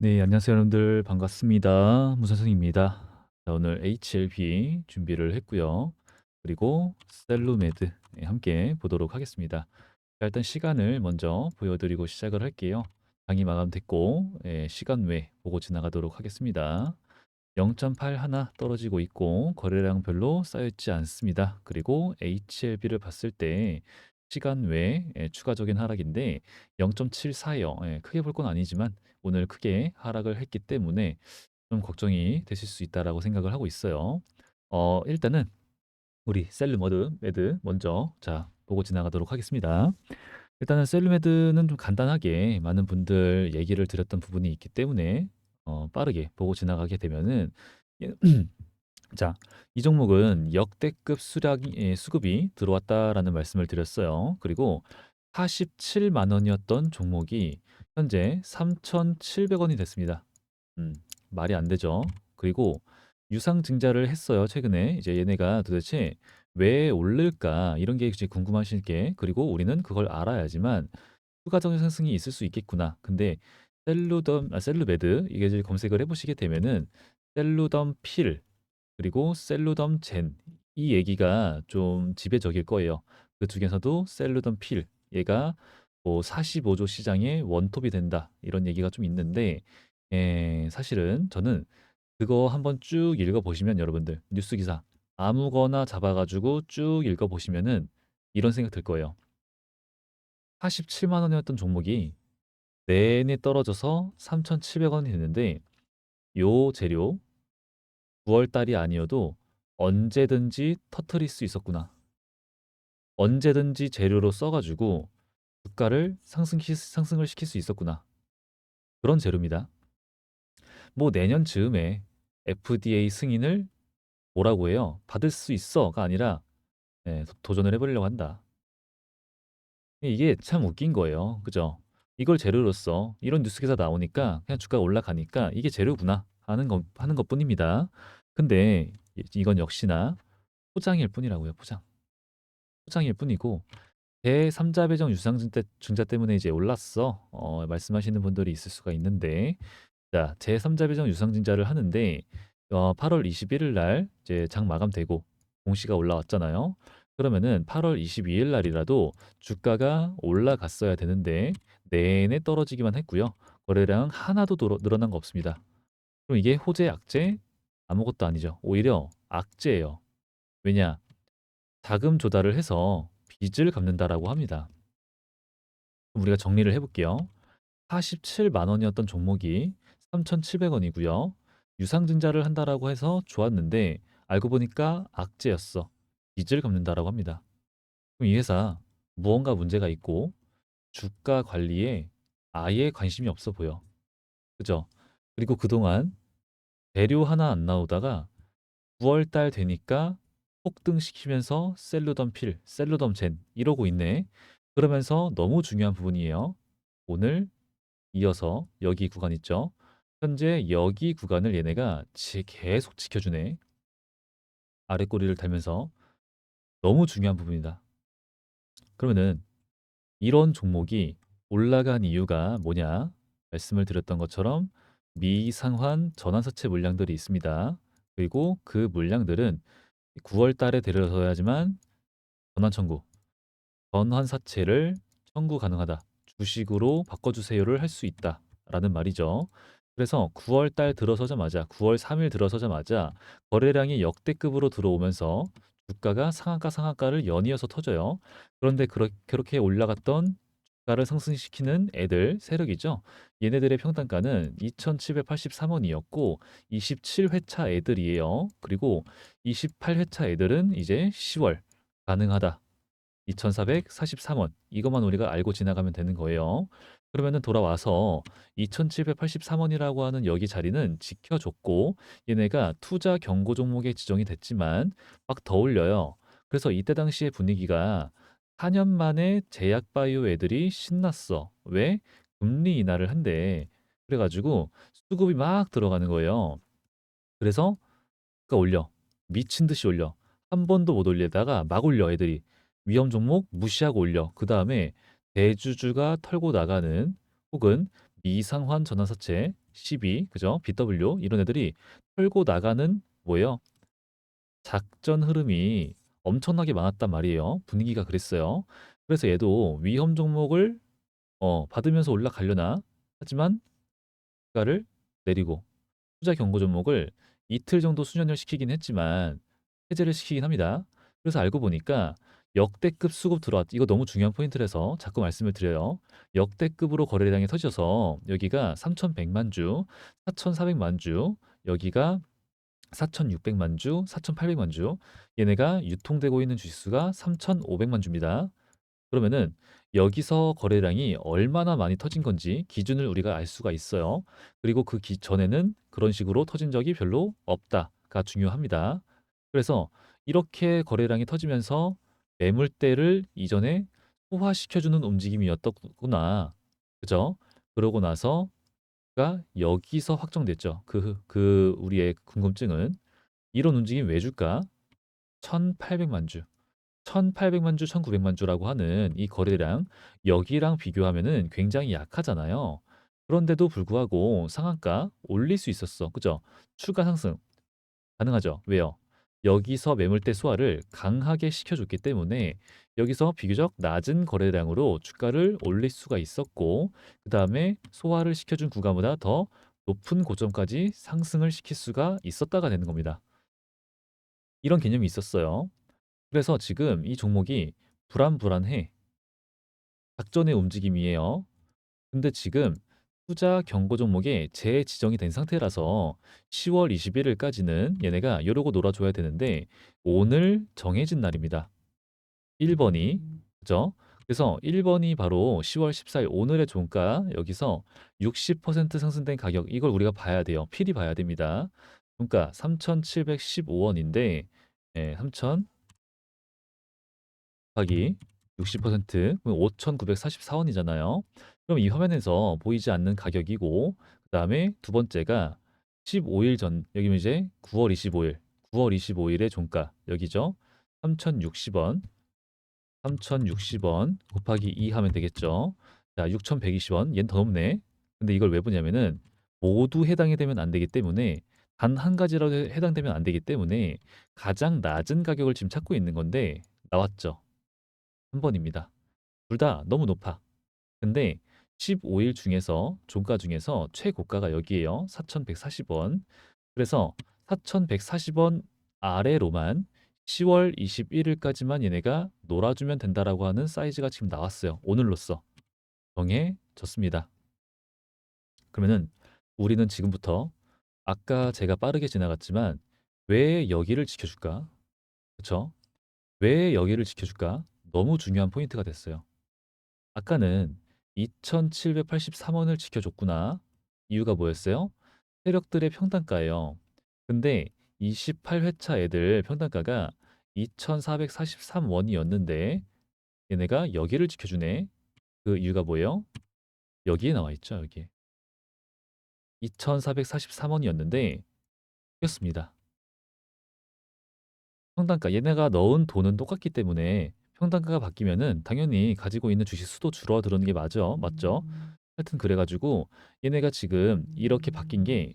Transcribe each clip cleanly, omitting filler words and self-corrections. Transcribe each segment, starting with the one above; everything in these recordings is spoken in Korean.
네, 안녕하세요, 여러분들. 반갑습니다. 무선생입니다. 자, 오늘 HLP 준비를 했고요. 그리고 셀루메드 함께 보도록 하겠습니다. 자, 일단 시간을 먼저 보여드리고 시작을 할게요. 강의 마감됐고, 시간 외 보고 지나가도록 하겠습니다. 0.8 하나 떨어지고 있고 거래량 별로 쌓여있지 않습니다. 그리고 HLB를 봤을 때 시간 외에 추가적인 하락인데 0.74요. 크게 볼 건 아니지만 오늘 크게 하락을 했기 때문에 좀 걱정이 되실 수 있다라고 생각을 하고 있어요. 일단은 우리 셀르머드 매드 먼저 보고 지나가도록 하겠습니다. 일단은 셀르메드는 좀 간단하게 많은 분들 얘기를 드렸던 부분이 있기 때문에 빠르게 보고 지나가게 되면은 예, 자, 이 종목은 역대급 수급이 들어왔다라는 말씀을 드렸어요. 그리고 47만 원이었던 종목이 현재 3,700원이 됐습니다. 음, 말이 안 되죠. 그리고 유상증자를 했어요. 최근에 이제 얘네가 도대체 왜 오를까 이런 게 이제 궁금하실 게 그리고 우리는 그걸 알아야지만 추가적인 상승이 있을 수 있겠구나. 근데 셀루메드 이게 이제 검색을 해보시게 되면은 셀루덤 필 그리고 셀루덤 젠 이 얘기가 좀 지배적일 거예요. 그 중에서도 셀루덤 필 얘가 뭐 45조 시장의 원톱이 된다 이런 얘기가 좀 있는데 사실은 저는 그거 한번 쭉 읽어보시면 여러분들 뉴스 기사 아무거나 잡아가지고 쭉 읽어보시면은 이런 생각 들 거예요. 47만 원이었던 종목이 내내 떨어져서 3,700원이 됐는데 요 재료 9월 달이 아니어도 언제든지 터트릴 수 있었구나. 언제든지 재료로 써가지고 주가를 상승을 시킬 수 있었구나. 그런 재료입니다. 뭐 내년 즈음에 FDA 승인을 뭐라고 해요? 받을 수 있어가 아니라 도전을 해보려고 한다. 이게 참 웃긴 거예요. 그죠? 이걸 재료로서 이런 뉴스 기사 나오니까 그냥 주가가 올라가니까 이게 재료구나 하는 것뿐입니다. 근데 이건 역시나 포장일 뿐이라고요. 포장일 뿐이고 제3자 배정 유상증자 때문에 이제 올랐어. 말씀하시는 분들이 있을 수가 있는데 자, 제3자 배정 유상증자를 하는데 8월 21일 날 이제 장 마감되고 공시가 올라왔잖아요. 그러면은 8월 22일 날이라도 주가가 올라갔어야 되는데 내내 떨어지기만 했고요. 거래량 하나도 늘어난 거 없습니다. 그럼 이게 호재, 악재? 아무것도 아니죠. 오히려 악재예요. 왜냐? 자금 조달을 해서 빚을 갚는다라고 합니다. 그럼 우리가 정리를 해볼게요. 47만 원이었던 종목이 3,700원이고요. 유상증자를 한다라고 해서 좋았는데 알고 보니까 악재였어. 빚을 갚는다라고 합니다. 그럼 이 회사 무언가 문제가 있고 주가 관리에 아예 관심이 없어 보여. 그죠? 그리고 그동안 재료 하나 안 나오다가 9월 달 되니까 폭등시키면서 셀루덤 필, 셀루덤 젠 이러고 있네. 그러면서 너무 중요한 부분이에요. 오늘 이어서 여기 구간 있죠. 현재 여기 구간을 얘네가 계속 지켜주네. 아래 꼬리를 달면서 너무 중요한 부분이다. 그러면은 이런 종목이 올라간 이유가 뭐냐? 말씀을 드렸던 것처럼 미상환 전환사채 물량들이 있습니다. 그리고 그 물량들은 9월 달에 들어서야지만 전환 청구, 전환사채를 청구 가능하다. 주식으로 바꿔주세요를 할 수 있다라는 말이죠. 그래서 9월 달 들어서자마자 9월 3일 들어서자마자 거래량이 역대급으로 들어오면서 주가가 상한가를 연이어서 터져요. 그런데 그렇게 올라갔던 주가를 상승시키는 애들 세력이죠. 얘네들의 평단가는 2,783원이었고 27회차 애들이에요. 그리고 28회차 애들은 이제 10월 가능하다. 2,443원. 이것만 우리가 알고 지나가면 되는 거예요. 그러면은 돌아와서 2,783원이라고 하는 여기 자리는 지켜줬고 얘네가 투자 경고 종목에 지정이 됐지만 막 더 올려요. 그래서 이때 당시의 분위기가 4년 만에 제약바이오 애들이 신났어. 왜? 금리 인하를 한대. 그래가지고 수급이 막 들어가는 거예요. 그래서 가 올려. 미친 듯이 올려. 한 번도 못 올리다가 막 올려 애들이. 위험 종목 무시하고 올려. 그다음에 대주주가 털고 나가는 혹은 미상환 전환사채 12, 그죠? BW 이런 애들이 털고 나가는 뭐예요? 작전 흐름이 엄청나게 많았단 말이에요. 분위기가 그랬어요. 그래서 얘도 위험 종목을 받으면서 올라가려나? 하지만 주가를 내리고 투자 경고 종목을 이틀 정도 수년을 시키긴 했지만 해제를 시키긴 합니다. 그래서 알고 보니까 역대급 수급 들어왔. 이거 너무 중요한 포인트라서 자꾸 말씀을 드려요. 역대급으로 거래량이 터져서 여기가 3,100만 주, 4,400만 주, 여기가 4,600만 주, 4,800만 주. 얘네가 유통되고 있는 주식수가 3,500만 주입니다. 그러면은 여기서 거래량이 얼마나 많이 터진 건지 기준을 우리가 알 수가 있어요. 그리고 그 전에는 그런 식으로 터진 적이 별로 없다가 중요합니다. 그래서 이렇게 거래량이 터지면서 매물대를 이전에 소화시켜주는 움직임이었구나. 그죠? 그러고 나서가 여기서 확정됐죠. 그 우리의 궁금증은 이런 움직임 왜 줄까? 1,800만 주. 1,800만 주, 1,900만 주라고 하는 이 거래량 여기랑 비교하면은 굉장히 약하잖아요. 그런데도 불구하고 상한가 올릴 수 있었어. 그죠? 추가 상승 가능하죠. 왜요? 여기서 매물대 소화를 강하게 시켜줬기 때문에 여기서 비교적 낮은 거래량으로 주가를 올릴 수가 있었고 그 다음에 소화를 시켜준 구간보다 더 높은 고점까지 상승을 시킬 수가 있었다가 되는 겁니다. 이런 개념이 있었어요. 그래서 지금 이 종목이 불안불안해. 작전의 움직임이에요. 근데 지금 투자 경고 종목에 재지정이 된 상태라서 10월 21일까지는 얘네가 이러고 놀아줘야 되는데 오늘 정해진 날입니다. 1번이 그죠? 그래서 1번이 바로 10월 14일 오늘의 종가 여기서 60% 상승된 가격 이걸 우리가 봐야 돼요. 필히 봐야 됩니다. 종가 3,715원인데 3,000 곱하기 60% 그럼 5,944원이잖아요. 그럼 이 화면에서 보이지 않는 가격이고 그다음에 두 번째가 15일 전 여기면 이제 9월 25일 9월 25일의 종가 여기죠. 3,060원 3,060원 곱하기 2 하면 되겠죠. 자, 6,120원 얘는 더 높네. 근데 이걸 왜 보냐면은 모두 해당이 되면 안 되기 때문에 단 한 가지라도 해당되면 안 되기 때문에 가장 낮은 가격을 지금 찾고 있는 건데 나왔죠. 3번입니다. 둘 다 너무 높아. 근데 15일 중에서 종가 중에서 최고가가 여기에요. 4,140원. 그래서 4,140원 아래로만 10월 21일까지만 얘네가 놀아주면 된다라고 하는 사이즈가 지금 나왔어요. 오늘로써 정해졌습니다. 그러면은 우리는 지금부터 아까 제가 빠르게 지나갔지만 왜 여기를 지켜줄까? 그쵸? 왜 여기를 지켜줄까? 너무 중요한 포인트가 됐어요. 아까는 2,783원을 지켜줬구나. 이유가 뭐였어요? 세력들의 평단가예요. 근데 28회차 애들 평단가가 2,443원이었는데 얘네가 여기를 지켜주네. 그 이유가 뭐예요? 여기에 나와 있죠, 여기에. 2,443원이었는데 바뀌었습니다. 평단가 얘네가 넣은 돈은 똑같기 때문에 평단가가 바뀌면은 당연히 가지고 있는 주식 수도 줄어드는 게 맞죠? 하여튼 그래가지고 얘네가 지금 이렇게 바뀐 게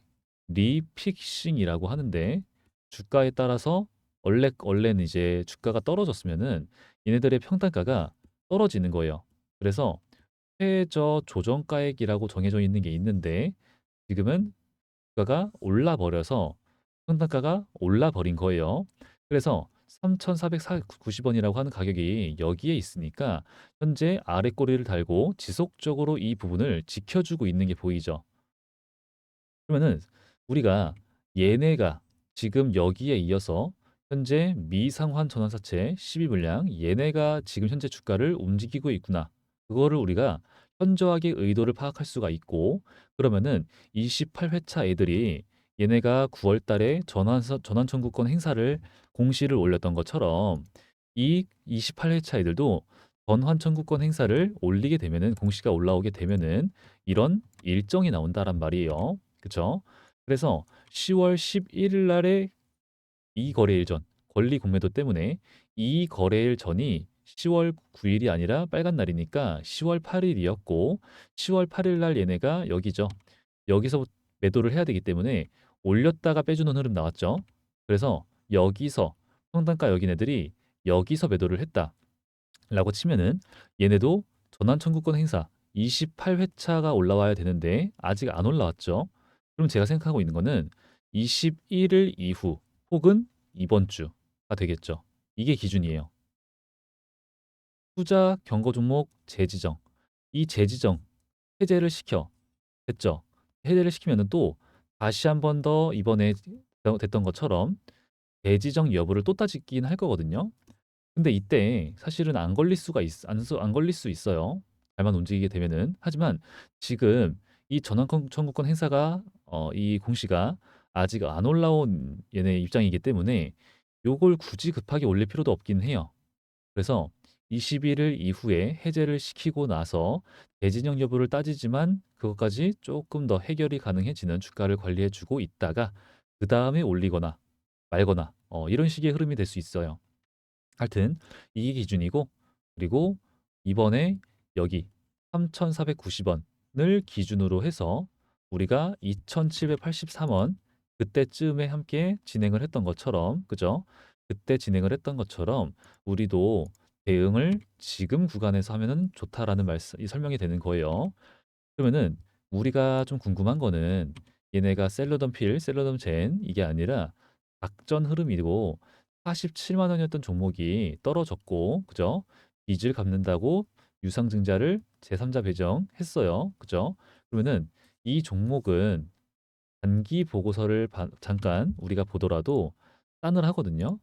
리픽싱이라고 하는데 주가에 따라서 원래는 이제 주가가 떨어졌으면은 얘네들의 평단가가 떨어지는 거예요. 그래서 최저 조정가액이라고 정해져 있는 게 있는데 지금은 주가가 올라 버려서 평단가가 올라 버린 거예요. 그래서 3,490원이라고 하는 가격이 여기에 있으니까 현재 아래 꼬리를 달고 지속적으로 이 부분을 지켜주고 있는 게 보이죠. 그러면은 우리가 얘네가 지금 여기에 이어서 현재 미상환 전환사채 12물량 얘네가 지금 현재 주가를 움직이고 있구나. 그거를 우리가 현저하게 의도를 파악할 수가 있고 그러면은 28회차 애들이 얘네가 9월 달에 전환 청구권 행사를 공시를 올렸던 것처럼 이 28회차 애들도 전환 청구권 행사를 올리게 되면은 공시가 올라오게 되면은 이런 일정이 나온다란 말이에요. 그쵸? 그래서 10월 11일 날에 이 거래일 전 권리 공매도 때문에 이 거래일 전이 10월 9일이 아니라 빨간 날이니까 10월 8일이었고 10월 8일 날 얘네가 여기죠. 여기서 매도를 해야 되기 때문에 올렸다가 빼주는 흐름 나왔죠. 그래서 여기서 평단가 여긴 애들이 여기서 매도를 했다라고 치면은 얘네도 전환 청구권 행사 28회차가 올라와야 되는데 아직 안 올라왔죠. 그럼 제가 생각하고 있는 거는 21일 이후 혹은 이번 주가 되겠죠. 이게 기준이에요. 투자 경고 종목 재지정. 이 재지정 해제를 시켜. 됐죠? 해제를 시키면은 또 다시 한 번 더 이번에 됐던 것처럼 재지정 여부를 또 따지긴 할 거거든요. 근데 이때 사실은 안 걸릴 수가 안 걸릴 수 있어요. 잘만 움직이게 되면은. 하지만 지금 이 전환 청구권 행사가 이 공시가 아직 안 올라온 얘네 입장이기 때문에 요걸 굳이 급하게 올릴 필요도 없긴 해요. 그래서 21일 이후에 해제를 시키고 나서 대진영 여부를 따지지만 그것까지 조금 더 해결이 가능해지는 주가를 관리해 주고 있다가 그 다음에 올리거나 말거나 이런 식의 흐름이 될 수 있어요. 하여튼 이게 기준이고 그리고 이번에 여기 3,490원을 기준으로 해서 우리가 2,783원 그때쯤에 함께 진행을 했던 것처럼 그죠? 그때 진행을 했던 것처럼 우리도 대응을 지금 구간에서 하면은 좋다라는 말씀, 이 설명이 되는 거예요. 그러면은 우리가 좀 궁금한 거는 얘네가 셀러던 필, 셀러던 젠 이게 아니라 작전 흐름이고 47만 원이었던 종목이 떨어졌고 그죠? 빚을 갚는다고 유상증자를 제3자 배정했어요. 그죠? 그러면은 이 종목은 단기 보고서를 잠깐 우리가 보더라도 싸늘하거든요.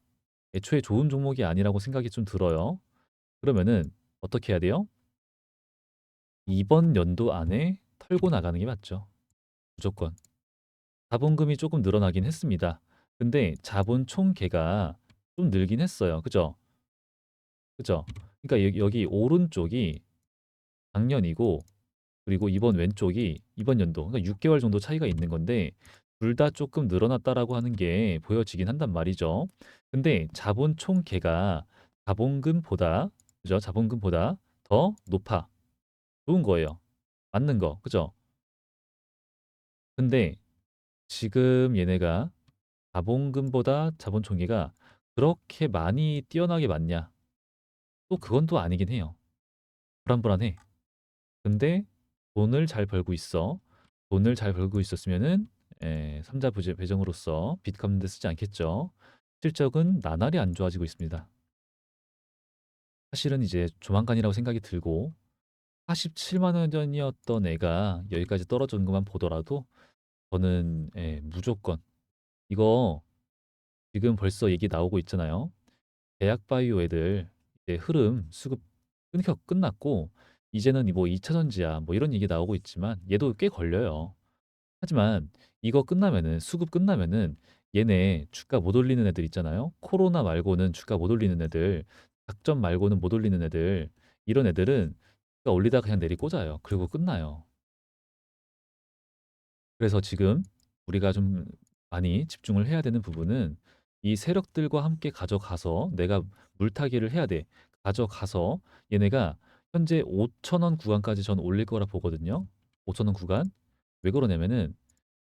애초에 좋은 종목이 아니라고 생각이 좀 들어요. 그러면은 어떻게 해야 돼요? 이번 연도 안에 털고 나가는 게 맞죠. 무조건. 자본금이 조금 늘어나긴 했습니다. 근데 자본 총계가 좀 늘긴 했어요. 그죠? 그죠? 그러니까 여기 오른쪽이 작년이고 그리고 이번 왼쪽이 이번 연도. 그러니까 6개월 정도 차이가 있는 건데 둘 다 조금 늘어났다라고 하는 게 보여지긴 한단 말이죠. 근데 자본 총계가 자본금보다 그죠? 자본금보다 더 높아. 좋은 거예요. 맞는 거. 그죠? 근데 지금 얘네가 자본금보다 자본 총계가 그렇게 많이 뛰어나게 많냐? 또 그건 또 아니긴 해요. 불안불안해. 근데 돈을 잘 벌고 있어. 돈을 잘 벌고 있었으면은 삼자 배정으로서 빚 갚는 데 쓰지 않겠죠. 실적은 나날이 안 좋아지고 있습니다. 사실은 이제 조만간이라고 생각이 들고 47만 원이었던 애가 여기까지 떨어지는 것만 보더라도 저는 무조건 이거 지금 벌써 얘기 나오고 있잖아요. 대학 바이오 애들 이제 흐름 수급 끝났고 이제는 뭐 2차 전지야 뭐 이런 얘기 나오고 있지만 얘도 꽤 걸려요. 하지만 이거 끝나면은 수급 끝나면은 얘네 주가 못 올리는 애들 있잖아요. 코로나 말고는 주가 못 올리는 애들, 작전 말고는 못 올리는 애들 이런 애들은 주가 올리다가 그냥 내리 꽂아요. 그리고 끝나요. 그래서 지금 우리가 좀 많이 집중을 해야 되는 부분은 이 세력들과 함께 가져가서 내가 물타기를 해야 돼. 가져가서 얘네가 현재 5천 원 구간까지 전 올릴 거라 보거든요. 5천 원 구간. 왜 그러냐면은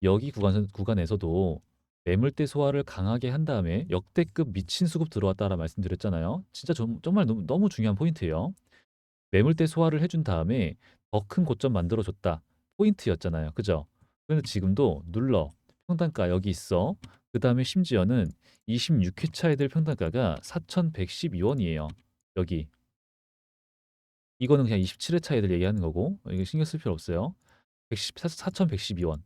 여기 구간에서도 매물대 소화를 강하게 한 다음에 역대급 미친 수급 들어왔다라 말씀드렸잖아요. 진짜 정말 너무 중요한 포인트예요. 매물대 소화를 해준 다음에 더 큰 고점 만들어줬다. 포인트였잖아요. 그죠? 그런데 지금도 눌러. 평단가 여기 있어. 그 다음에 심지어는 26회차 애들 평단가가 4,112원이에요. 여기. 이거는 그냥 27회차 애들 얘기하는 거고 이거 신경 쓸 필요 없어요. 4,112원.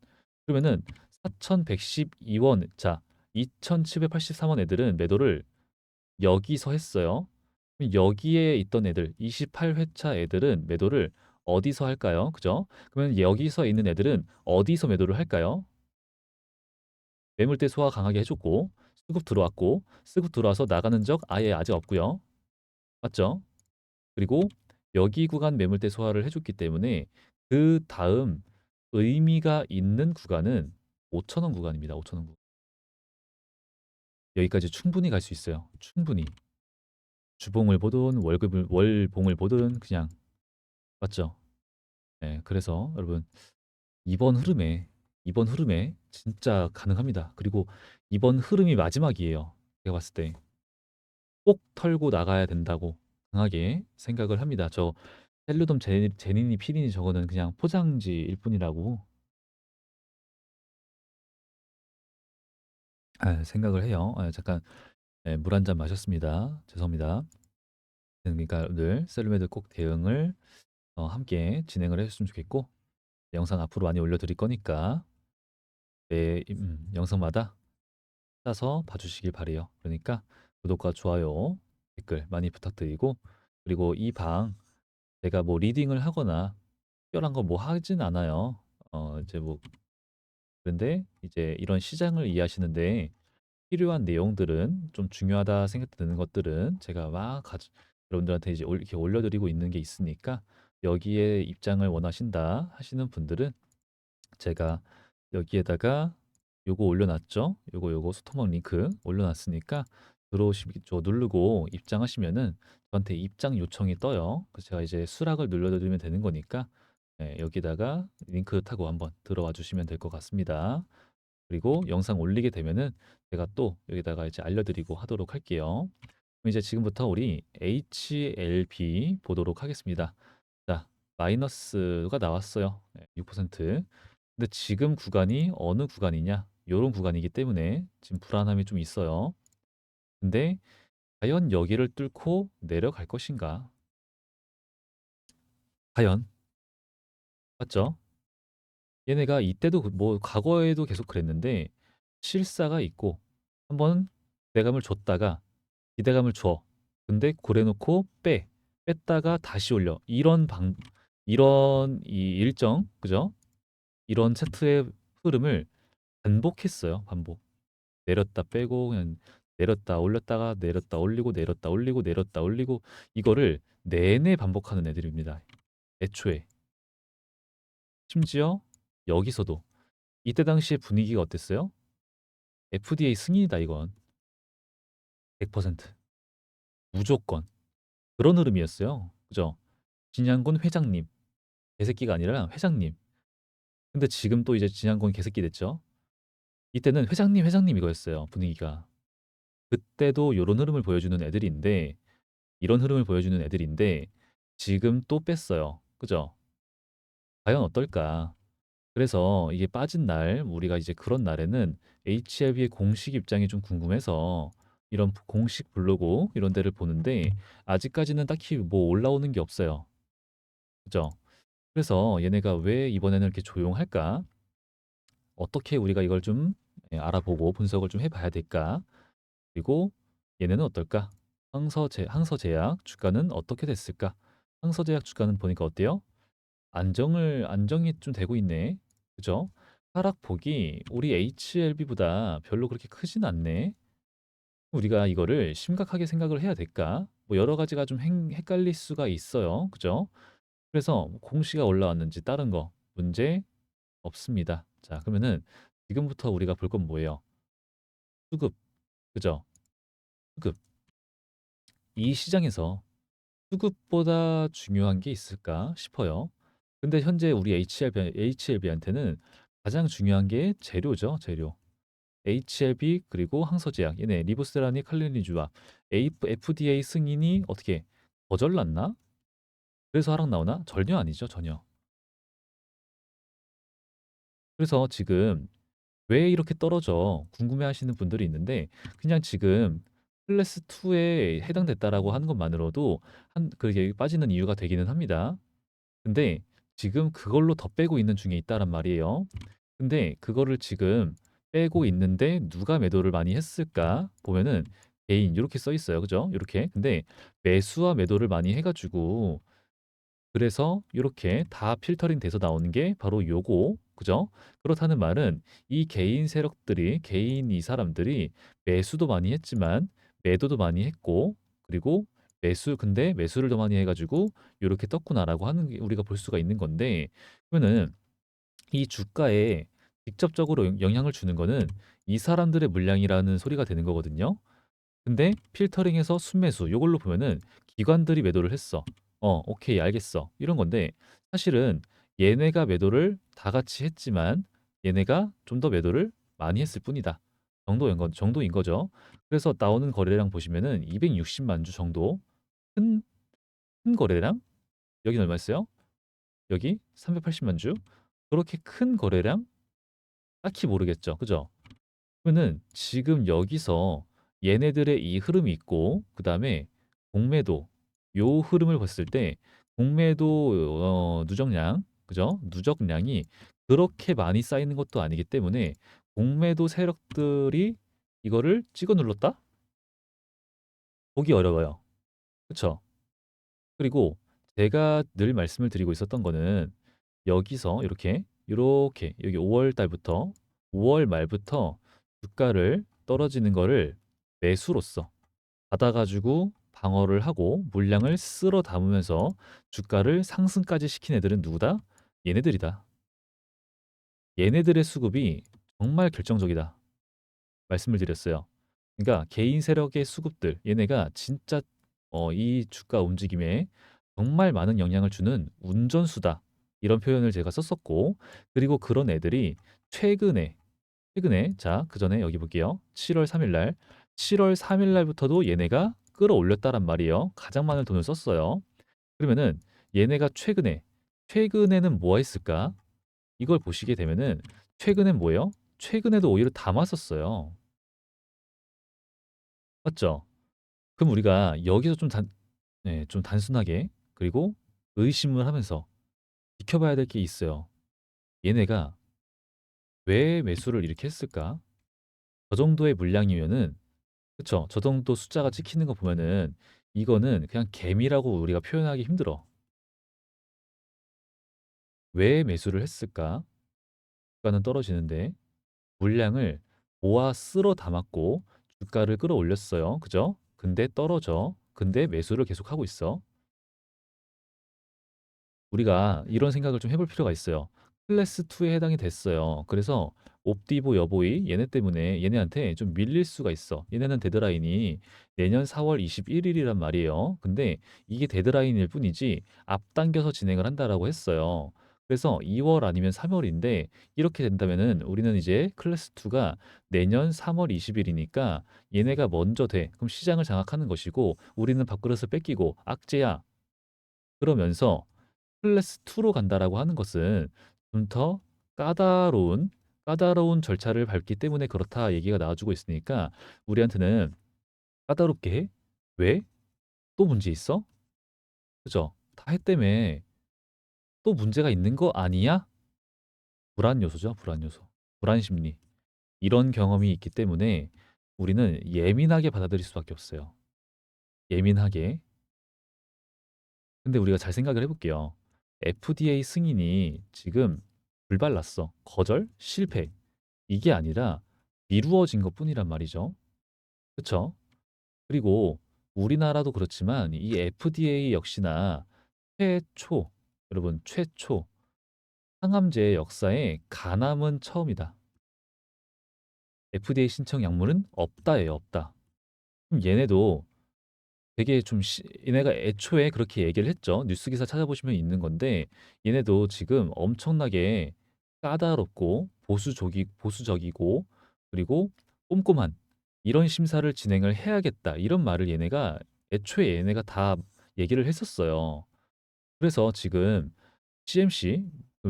그러면은 4,112원. 자, 2,783원 애들은 매도를 여기서 했어요. 그럼 여기에 있던 애들, 28회차 애들은 매도를 어디서 할까요? 그죠? 그러면 여기서 있는 애들은 어디서 매도를 할까요? 매물대 소화 강하게 해줬고, 수급 들어왔고, 수급 들어와서 나가는 적 아예 아직 없고요. 맞죠? 그리고 여기 구간 매물대 소화를 해줬기 때문에 그 다음 의미가 있는 구간은 5천원 구간입니다. 5천원 구간. 여기까지 충분히 갈 수 있어요. 충분히. 주봉을 보든 월봉을 보든 그냥 맞죠? 네, 그래서 여러분 이번 흐름에 이번 흐름에 진짜 가능합니다. 그리고 이번 흐름이 마지막이에요. 제가 봤을 때 꼭 털고 나가야 된다고 강하게 생각을 합니다. 저 셀루돔 제니니 피리니 저거는 그냥 포장지일 뿐이라고 생각을 해요. 잠깐 물 한 잔 마셨습니다. 죄송합니다. 그러니까 늘 셀룸에도 꼭 대응을 함께 진행을 해줬으면 좋겠고 영상 앞으로 많이 올려드릴 거니까 매 영상마다 따서 봐주시길 바래요. 그러니까 구독과 좋아요, 댓글 많이 부탁드리고 그리고 이 방 제가 뭐 리딩을 하거나 특별한 거 뭐 하진 않아요. 이제 뭐 그런데 이제 이런 시장을 이해하시는데 필요한 내용들은 좀 중요하다 생각되는 것들은 제가 막 여러분들한테 이제 이렇게 올려드리고 있는 게 있으니까 여기에 입장을 원하신다 하시는 분들은 제가 여기에다가 요거 올려놨죠? 요거 소토막 링크 올려놨으니까 들어오시죠 누르고 입장하시면은 저한테 입장 요청이 떠요. 그래서 제가 이제 수락을 눌러드리면 되는 거니까 여기다가 링크 타고 한번 들어와 주시면 될 것 같습니다. 그리고 영상 올리게 되면은 제가 또 여기다가 이제 알려드리고 하도록 할게요. 그럼 이제 지금부터 우리 HLB 보도록 하겠습니다. 자, 마이너스가 나왔어요. 6%. 근데 지금 구간이 어느 구간이냐? 요런 구간이기 때문에 지금 불안함이 좀 있어요. 근데 과연 여기를 뚫고 내려갈 것인가? 과연 맞죠? 얘네가 이때도 뭐 과거에도 계속 그랬는데 실사가 있고 한번 기대감을 줬다가 기대감을 줘. 근데 고래놓고 뺐다가 다시 올려. 이런 이 일정 그죠? 이런 차트의 흐름을 반복했어요. 반복. 내렸다 빼고 그냥 내렸다 올렸다가 내렸다 올리고 내렸다 올리고 내렸다 올리고 이거를 내내 반복하는 애들입니다. 애초에 심지어 여기서도 이때 당시의 분위기가 어땠어요? FDA 승인이다 이건 100% 무조건 그런 흐름이었어요. 그죠? 진양군 회장님 개새끼가 아니라 회장님. 근데 지금 또 이제 진양군 개새끼 됐죠? 이때는 회장님 이거였어요 분위기가. 그때도 요런 흐름을 보여주는 애들인데 이런 흐름을 보여주는 애들인데 지금 또 뺐어요. 그죠? 과연 어떨까? 그래서 이게 빠진 날 우리가 이제 그런 날에는 HLB의 공식 입장이 좀 궁금해서 이런 공식 블로그 이런 데를 보는데 아직까지는 딱히 뭐 올라오는 게 없어요. 그죠? 그래서 얘네가 왜 이번에는 이렇게 조용할까? 어떻게 우리가 이걸 좀 알아보고 분석을 좀 해봐야 될까? 그리고 얘네는 어떨까? 항서제약 주가는 어떻게 됐을까? 항서제약 주가는 보니까 어때요? 안정이 좀 되고 있네. 그죠? 하락폭이 우리 HLB보다 별로 그렇게 크진 않네. 우리가 이거를 심각하게 생각을 해야 될까? 뭐 여러 가지가 좀 헷갈릴 수가 있어요. 그죠? 그래서 뭐 공시가 올라왔는지 다른 거 문제 없습니다. 자, 그러면은 지금부터 우리가 볼 건 뭐예요? 수급. 그죠? 수급. 이 시장에서 수급보다 중요한 게 있을까 싶어요. 근데 현재 우리 HLB한테는 가장 중요한 게 재료죠, 재료. HLB 그리고 항서제약 얘네 리보세라니 칼리니주와 FDA 승인이 어떻게 거절났나? 그래서 하락 나오나? 전혀 아니죠, 전혀. 그래서 지금 왜 이렇게 떨어져? 궁금해하시는 분들이 있는데 그냥 지금 클래스 2에 해당됐다라고 하는 것만으로도 그게 빠지는 이유가 되기는 합니다. 근데 지금 그걸로 더 빼고 있는 중에 있다란 말이에요. 근데 그거를 지금 빼고 있는데 누가 매도를 많이 했을까 보면은 개인 이렇게 써 있어요. 그죠? 이렇게. 근데 매수와 매도를 많이 해가지고 그래서 이렇게 다 필터링 돼서 나오는 게 바로 요거. 그죠? 그렇다는 말은 이 개인 세력들이 개인 이 사람들이 매수도 많이 했지만 매도도 많이 했고 그리고 근데 매수를 더 많이 해가지고 이렇게 떴구나라고 하는 게 우리가 볼 수가 있는 건데 그러면은 이 주가에 직접적으로 영향을 주는 거는 이 사람들의 물량이라는 소리가 되는 거거든요. 근데 필터링해서 순매수 요걸로 보면은 기관들이 매도를 했어. 오케이, 알겠어. 이런 건데 사실은 얘네가 매도를 다 같이 했지만 얘네가 좀 더 매도를 많이 했을 뿐이다. 정도인 거죠. 그래서 나오는 거래량 보시면은 260만 주 정도 큰, 큰 거래량 여기는 얼마였어요? 여기 380만 주 그렇게 큰 거래량 딱히 모르겠죠. 그죠? 그러면은 지금 여기서 얘네들의 이 흐름이 있고 그다음에 공매도 요 흐름을 봤을 때 공매도 누적량 그죠? 누적량이 그렇게 많이 쌓이는 것도 아니기 때문에 공매도 세력들이 이거를 찍어 눌렀다? 보기 어려워요. 그쵸? 그리고 제가 늘 말씀을 드리고 있었던 거는 여기서 이렇게 여기 5월 달부터 5월 말부터 주가를 떨어지는 거를 매수로서 받아가지고 방어를 하고 물량을 쓸어 담으면서 주가를 상승까지 시킨 애들은 누구다? 얘네들이다. 얘네들의 수급이 정말 결정적이다. 말씀을 드렸어요. 그러니까 개인 세력의 수급들 얘네가 진짜 이 주가 움직임에 정말 많은 영향을 주는 운전수다. 이런 표현을 제가 썼었고 그리고 그런 애들이 최근에 자, 그전에 여기 볼게요. 7월 3일 날 7월 3일 날부터도 얘네가 끌어올렸다란 말이에요. 가장 많은 돈을 썼어요. 그러면은 얘네가 최근에는 뭐가 있을까? 이걸 보시게 되면은 최근엔 뭐예요? 최근에도 오히려 담았었어요. 맞죠? 그럼 우리가 여기서 좀 단순하게 그리고 의심을 하면서 지켜봐야 될 게 있어요. 얘네가 왜 매수를 이렇게 했을까? 저 정도의 물량이면은 그쵸? 저 정도 숫자가 찍히는 거 보면은 이거는 그냥 개미라고 우리가 표현하기 힘들어. 왜 매수를 했을까? 주가는 떨어지는데 물량을 모아 쓸어 담았고 주가를 끌어올렸어요. 그죠? 근데 떨어져. 근데 매수를 계속하고 있어. 우리가 이런 생각을 좀 해볼 필요가 있어요. 클래스 2에 해당이 됐어요. 그래서 옵디보 여보이 얘네 때문에 얘네한테 좀 밀릴 수가 있어. 얘네는 데드라인이 내년 4월 21일이란 말이에요. 근데 이게 데드라인일 뿐이지 앞당겨서 진행을 한다라고 했어요. 그래서 2월 아니면 3월인데 이렇게 된다면은 우리는 이제 클래스 2가 내년 3월 20일이니까 얘네가 먼저 돼. 그럼 시장을 장악하는 것이고 우리는 밥그릇을 뺏기고 악재야. 그러면서 클래스 2로 간다라고 하는 것은 좀 더 까다로운 까다로운 절차를 밟기 때문에 그렇다 얘기가 나와주고 있으니까 우리한테는 까다롭게 해? 왜? 또 문제 있어? 그죠? 다 했다며 또 문제가 있는 거 아니야? 불안 요소죠, 불안 요소. 불안 심리. 이런 경험이 있기 때문에 우리는 예민하게 받아들일 수밖에 없어요. 예민하게. 근데 우리가 잘 생각을 해볼게요. FDA 승인이 지금 불발났어. 거절? 실패. 이게 아니라 미루어진 것뿐이란 말이죠. 그쵸? 그리고 우리나라도 그렇지만 이 FDA 역시나 최초, 여러분 최초 항암제 역사에 간암은 처음이다. FDA 신청 약물은 없다예요, 없다. 그럼 얘네도 얘네가 애초에 그렇게 얘기를 했죠. 뉴스 기사 찾아보시면 있는 건데 얘네도 지금 엄청나게 까다롭고 보수적이고 그리고 꼼꼼한 이런 심사를 진행을 해야겠다. 이런 말을 애초에 얘네가 다 얘기를 했었어요. 그래서 지금 CMC,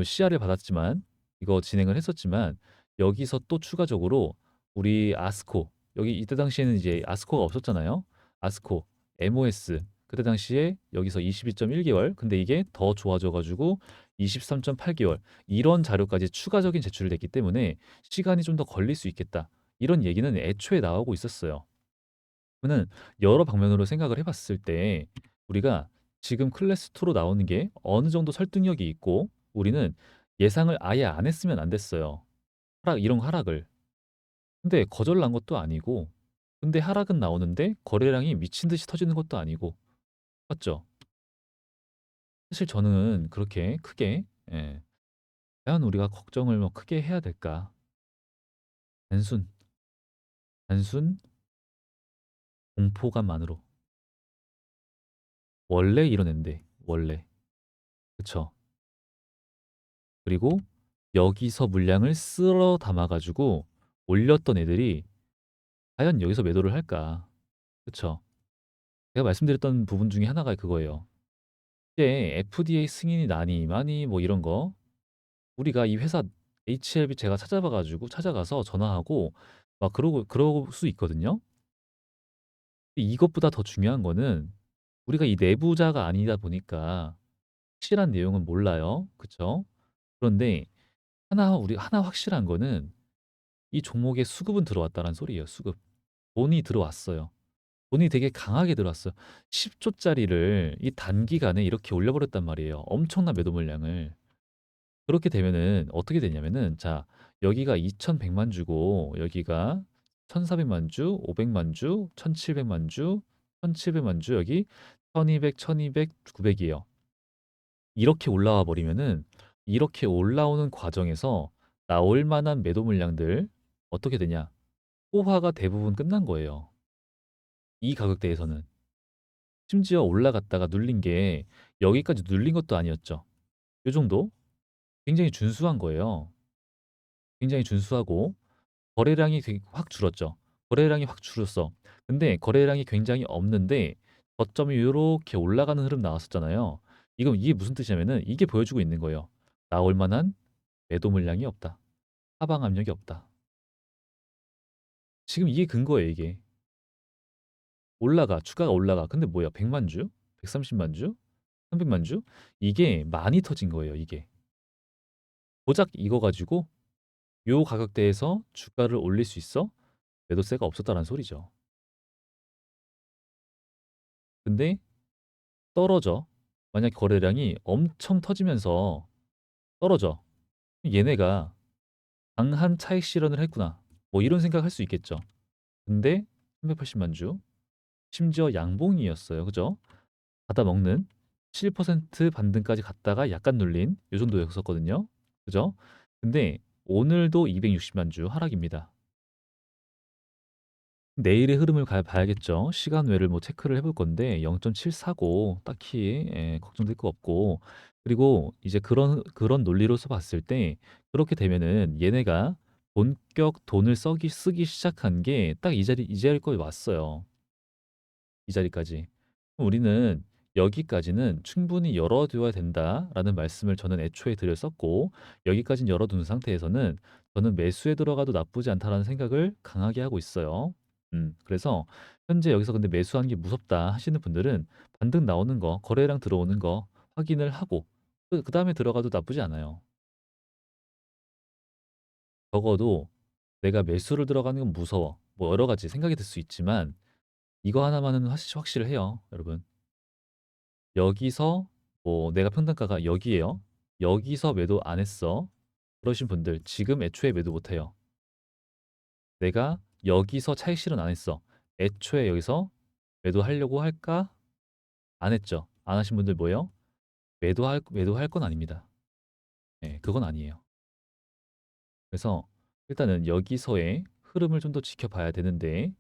CR을 받았지만 이거 진행을 했었지만 여기서 또 추가적으로 우리 아스코 여기 이때 당시에는 이제 아스코가 없었잖아요. 아스코, MOS 그때 당시에 여기서 22.1개월 근데 이게 더 좋아져 가지고 23.8개월 이런 자료까지 추가적인 제출이 됐기 때문에 시간이 좀 더 걸릴 수 있겠다. 이런 얘기는 애초에 나오고 있었어요. 그러면 여러 방면으로 생각을 해봤을 때 우리가 지금 클래스 2로 나오는 게 어느 정도 설득력이 있고 우리는 예상을 아예 안 했으면 안 됐어요. 이런 하락을. 근데 거절난 것도 아니고 근데 하락은 나오는데 거래량이 미친 듯이 터지는 것도 아니고 맞죠? 사실 저는 그렇게 크게 과연 우리가 걱정을 뭐 크게 해야 될까? 단순 단순 공포감만으로 원래 이런 앤데 원래 그쵸? 그리고 여기서 물량을 쓸어 담아 가지고 올렸던 애들이 과연 여기서 매도를 할까? 그쵸? 제가 말씀드렸던 부분 중에 하나가 그거예요. 이제 FDA 승인이 나니 마니 뭐 이런 거 우리가 이 회사 HLB 제가 찾아봐 가지고 찾아가서 전화하고 막 그러고 수 있거든요. 이것보다 더 중요한 거는 우리가 이 내부자가 아니다 보니까 확실한 내용은 몰라요. 그쵸? 그런데 하나 확실한 거는 이 종목에 수급은 들어왔다는 소리예요. 수급. 돈이 들어왔어요. 돈이 되게 강하게 들어왔어요. 10조짜리를 이 단기간에 이렇게 올려버렸단 말이에요. 엄청난 매도 물량을. 그렇게 되면은 어떻게 되냐면은 자 여기가 2,100만 주고 여기가 1,400만 주, 500만 주, 1,700만 주, 1,700만 주 여기 1,200, 1,200, 900이에요. 이렇게 올라와 버리면은 이렇게 올라오는 과정에서 나올 만한 매도 물량들 어떻게 되냐? 호화가 대부분 끝난 거예요. 이 가격대에서는. 심지어 올라갔다가 눌린 게 여기까지 눌린 것도 아니었죠. 요 정도? 굉장히 준수한 거예요. 굉장히 준수하고 거래량이 되게 확 줄었죠. 거래량이 확 줄었어. 근데 거래량이 굉장히 없는데 저점이 요렇게 올라가는 흐름 나왔었잖아요. 이게 무슨 뜻이냐면은 이게 보여주고 있는 거예요. 나올 만한 매도 물량이 없다. 하방 압력이 없다. 지금 이게 근거예요, 이게. 주가가 올라가. 근데 뭐야? 100만 주? 130만 주? 300만 주? 이게 많이 터진 거예요, 이게. 고작 이거 가지고 요 가격대에서 주가를 올릴 수 있어? 매도세가 없었다는 소리죠. 근데 떨어져. 만약 거래량이 엄청 터지면서 떨어져. 얘네가 강한 차익 실현을 했구나. 뭐 이런 생각할 수 있겠죠. 근데 380만 주, 심지어 양봉이었어요. 그죠? 받아 먹는 7% 반등까지 갔다가 약간 눌린 요 정도였었거든요. 그죠? 근데 오늘도 260만 주 하락입니다. 내일의 흐름을 봐야겠죠. 시간 외를 뭐 체크를 해볼 건데 0.749 딱히 걱정될 거 없고 그리고 이제 그런 논리로서 봤을 때 그렇게 되면은 얘네가 본격 돈을 쓰기 시작한 게 딱 이 자리까지 왔어요. 이 자리까지. 그럼 우리는 여기까지는 충분히 열어둬야 된다라는 말씀을 저는 애초에 드렸었고 여기까지는 열어둔 상태에서는 저는 매수에 들어가도 나쁘지 않다라는 생각을 강하게 하고 있어요. 그래서 현재 여기서 근데 매수하는 게 무섭다 하시는 분들은 반등 나오는 거, 거래량 들어오는 거 확인을 하고 그다음에 들어가도 나쁘지 않아요. 적어도 내가 매수를 들어가는 건 무서워. 뭐 여러 가지 생각이 들 수 있지만 이거 하나만은 확실해요, 여러분. 여기서 뭐 내가 평단가가 여기에요. 여기서 매도 안 했어. 그러신 분들 지금 애초에 매도 못 해요. 내가 여기서 차익 실현 안 했어. 애초에 여기서 매도하려고 할까? 안 했죠. 안 하신 분들 뭐예요? 매도할 건 아닙니다. 네, 그건 아니에요. 그래서 일단은 여기서의 흐름을 좀 더 지켜봐야 되는데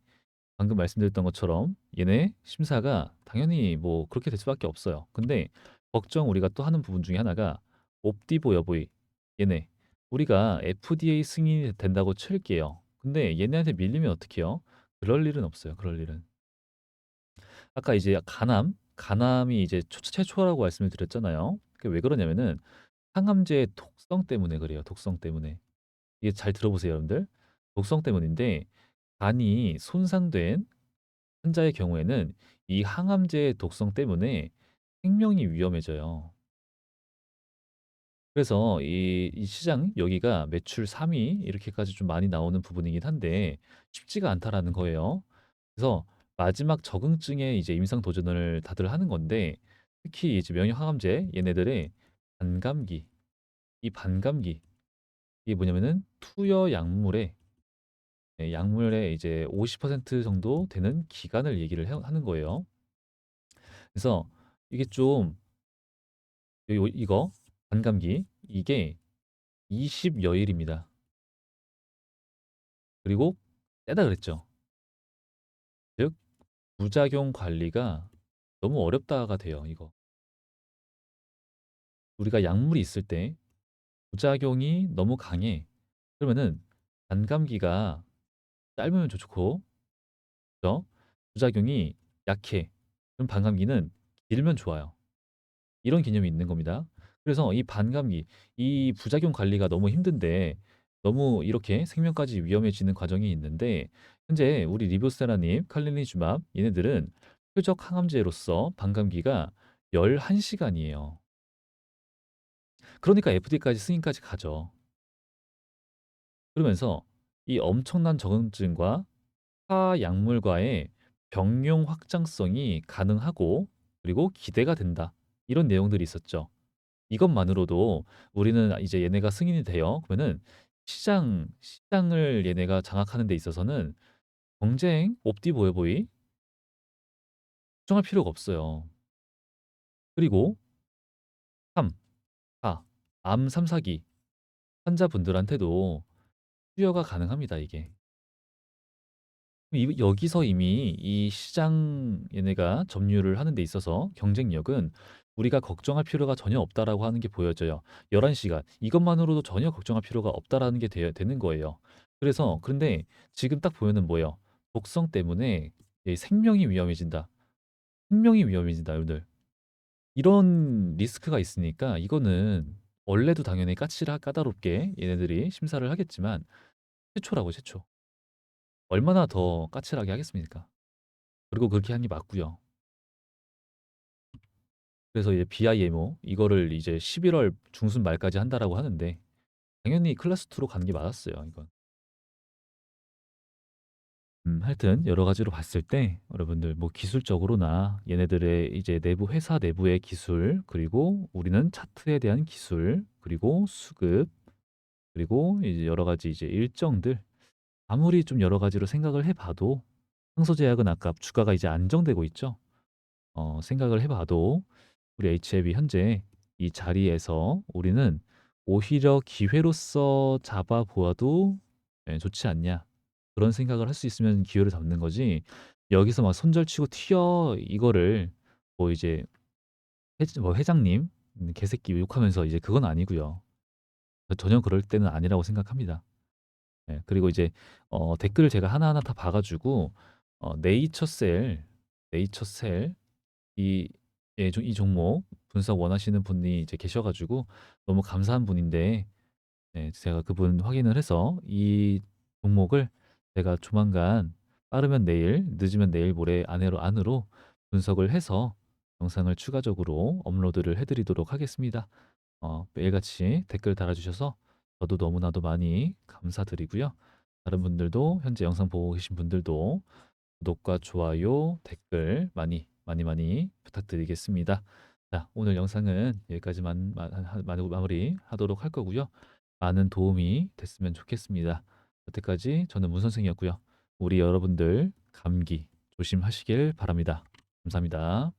방금 말씀드렸던 것처럼 얘네 심사가 당연히 뭐 그렇게 될 수밖에 없어요. 근데 걱정 우리가 또 하는 부분 중에 하나가 옵디보 여부이 얘네 우리가 FDA 승인이 된다고 칠게요. 근데 얘네한테 밀리면 어떡해요? 그럴 일은 없어요. 그럴 일은. 아까 이제 간암이 이제 최초라고 말씀을 드렸잖아요. 그게 왜 그러냐면은 항암제의 독성 때문에 그래요. 독성 때문에. 이게 잘 들어보세요, 여러분들. 독성 때문인데 간이 손상된 환자의 경우에는 이 항암제의 독성 때문에 생명이 위험해져요. 그래서 이 시장 여기가 매출 3위 이렇게까지 좀 많이 나오는 부분이긴 한데 쉽지가 않다라는 거예요. 그래서 마지막 적응증에 이제 임상 도전을 다들 하는 건데 특히 이제 면역항암제 얘네들의 반감기 이 반감기 이게 뭐냐면은 투여 약물의 이제 50% 정도 되는 기간을 얘기를 하는 거예요. 그래서 이게 좀 이거 반감기 이게 20여일입니다. 그리고 세다 그랬죠. 즉 부작용 관리가 너무 어렵다가 돼요. 이거 우리가 약물이 있을 때 부작용이 너무 강해. 그러면은 반감기가 짧으면 좋고, 그죠? 부작용이 약해. 그럼 반감기는 길면 좋아요. 이런 개념이 있는 겁니다. 그래서 이 반감기, 이 부작용 관리가 너무 힘든데 너무 이렇게 생명까지 위험해지는 과정이 있는데 현재 우리 리보세라님, 칼리니주맙 얘네들은 표적 항암제로서 반감기가 11시간이에요. 그러니까 FD까지 승인까지 가죠. 그러면서 이 엄청난 적응증과 타 약물과의 병용 확장성이 가능하고 그리고 기대가 된다. 이런 내용들이 있었죠. 이것만으로도 우리는 이제 얘네가 승인이 돼요. 그러면은 시장을 얘네가 장악하는 데 있어서는 경쟁, 옵디보여보이 걱정할 필요가 없어요. 그리고 3, 4, 암 3, 4기 환자분들한테도 투여가 가능합니다, 이게. 여기서 이미 이 시장 얘네가 점유를 하는 데 있어서 경쟁력은 우리가 걱정할 필요가 전혀 없다라고 하는 게 보여져요. 11시간. 이것만으로도 전혀 걱정할 필요가 없다라는 게 되는 거예요. 그래서, 그런데 지금 딱 보면은 뭐예요? 독성 때문에 이 생명이 위험해진다. 생명이 위험해진다, 여러분들. 이런 리스크가 있으니까 이거는 원래도 당연히 까다롭게 얘네들이 심사를 하겠지만 최초라고, 최초. 얼마나 더 까칠하게 하겠습니까? 그리고 그렇게 하는 게 맞고요. 그래서 이제 BIMO 이거를 이제 11월 중순 말까지 한다라고 하는데 당연히 클래스 2로 가는 게 맞았어요, 이건. 하여튼 여러 가지로 봤을 때 여러분들 뭐 기술적으로나 얘네들의 이제 회사 내부의 기술, 그리고 우리는 차트에 대한 기술, 그리고 수급, 그리고 이제 여러 가지 이제 일정들, 아무리 좀 여러 가지로 생각을 해봐도 상소제약은 아까 주가가 이제 안정되고 있죠. 생각을 해봐도 우리 HLB 현재 이 자리에서 우리는 오히려 기회로서 잡아보아도 좋지 않냐. 그런 생각을 할 수 있으면 기회를 잡는 거지. 여기서 막 손절치고 튀어 이거를 뭐 이제 뭐 회장님 개새끼 욕하면서 이제 그건 아니고요. 전혀 그럴 때는 아니라고 생각합니다. 그리고 이제 댓글을 제가 하나하나 다 봐가지고 네이처셀, 네이처셀 이, 이 종목 분석 원하시는 분이 이제 계셔가지고 너무 감사한 분인데 제가 그분 확인을 해서 이 종목을 제가 조만간 빠르면 내일, 늦으면 내일 모레 안으로 분석을 해서 영상을 추가적으로 업로드를 해드리도록 하겠습니다. 매일같이 댓글 달아주셔서 저도 너무나도 많이 감사드리고요. 다른 분들도 현재 영상 보고 계신 분들도 구독과 좋아요, 댓글 많이 많이 많이 부탁드리겠습니다. 자, 오늘 영상은 여기까지만 마무리 하도록 할 거고요. 많은 도움이 됐으면 좋겠습니다. 여태까지 저는 문 선생이었고요. 우리 여러분들 감기 조심하시길 바랍니다. 감사합니다.